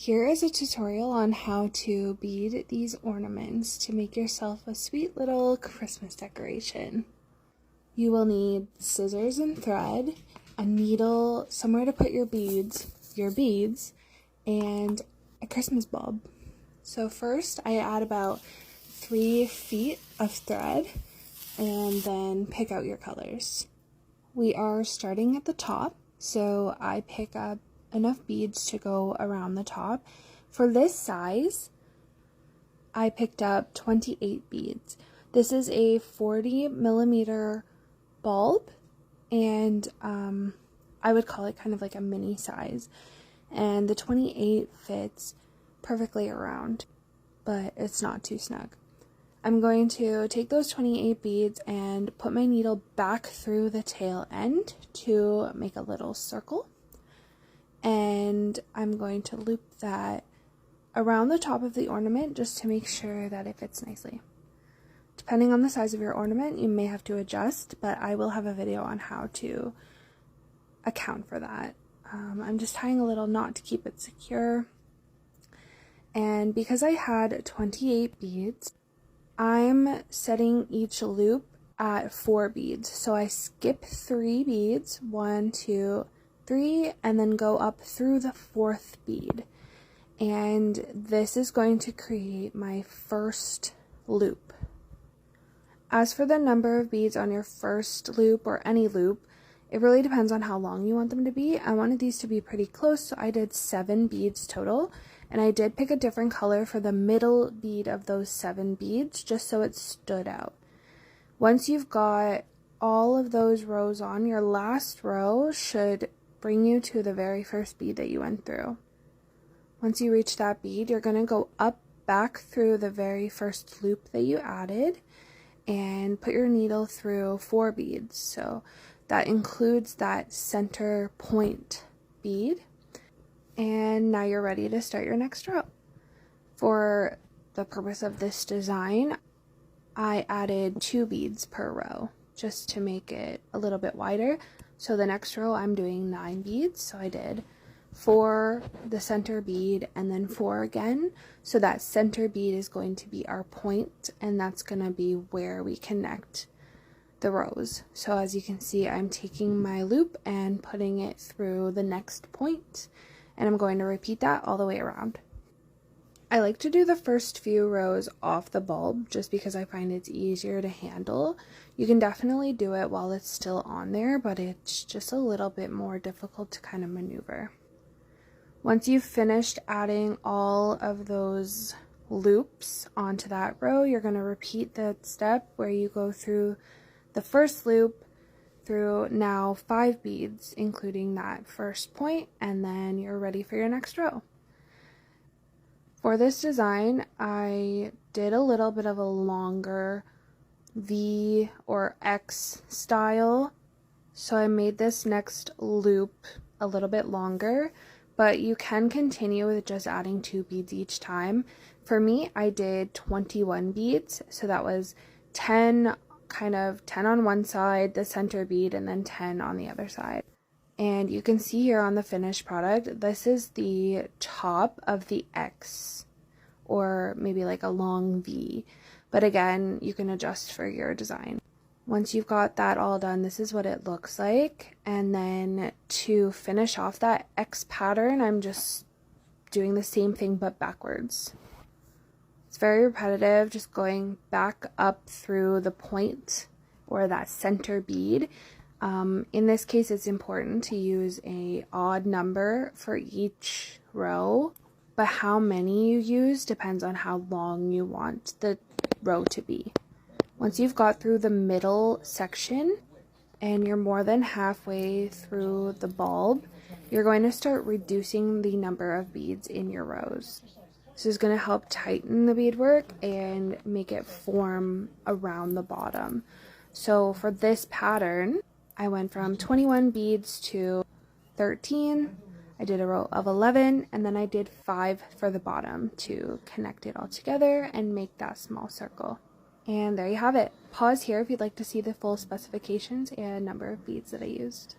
Here is a tutorial on how to bead these ornaments to make yourself a sweet little Christmas decoration. You will need scissors and thread, a needle, somewhere to put your beads, and a Christmas bulb. So first I add about 3 feet of thread and then pick out your colors. We are starting at the top, so I pick up enough beads to go around the top. For this size, I picked up 28 beads. This is a 40 millimeter bulb, and I would call it kind of like a mini size. And the 28 fits perfectly around, but it's not too snug. I'm going to take those 28 beads and put my needle back through the tail end to make a little circle. And I'm going to loop that around the top of the ornament just to make sure that it fits nicely. Depending on the size of your ornament, you may have to adjust, but I will have a video on how to account for that. I'm just tying a little knot to keep it secure. And because I had 28 beads, I'm setting each loop at 4 beads. So I skip 3 beads, 1, 2, 3, and then go up through the 4th bead. And this is going to create my first loop. As for the number of beads on your first loop or any loop, it really depends on how long you want them to be. I wanted these to be pretty close, so I did 7 beads total. And I did pick a different color for the middle bead of those 7 beads, just so it stood out. Once you've got all of those rows on, your last row should bring you to the very first bead that you went through. Once you reach that bead, you're going to go up back through the very first loop that you added and put your needle through 4 beads. So that includes that center point bead. And now you're ready to start your next row. For the purpose of this design, I added 2 beads per row just to make it a little bit wider. So the next row I'm doing 9 beads, so I did 4 the center bead and then 4 again. So that center bead is going to be our point, and that's going to be where we connect the rows. So as you can see, I'm taking my loop and putting it through the next point. And I'm going to repeat that all the way around. I like to do the first few rows off the bulb just because I find it's easier to handle. You can definitely do it while it's still on there, but it's just a little bit more difficult to kind of maneuver. Once you've finished adding all of those loops onto that row, you're going to repeat that step where you go through the first loop through now 5 beads, including that first point, and then you're ready for your next row. For this design, I did a little bit of a longer V or X style, so I made this next loop a little bit longer, but you can continue with just adding 2 beads each time. For me, I did 21 beads, so that was 10 on one side, the center bead, and then 10 on the other side. And you can see here on the finished product, this is the top of the X, or maybe like a long V. But again, you can adjust for your design. Once you've got that all done, this is what it looks like. And then to finish off that X pattern, I'm just doing the same thing but backwards. It's very repetitive, just going back up through the point or that center bead. In this case, it's important to use an odd number for each row, but how many you use depends on how long you want the row to be. Once you've got through the middle section and you're more than halfway through the bulb, you're going to start reducing the number of beads in your rows. This is going to help tighten the beadwork and make it form around the bottom. So for this pattern, I went from 21 beads to 13. I did a row of 11, and then I did 5 for the bottom to connect it all together and make that small circle. And there you have it. Pause here if you'd like to see the full specifications and number of beads that I used.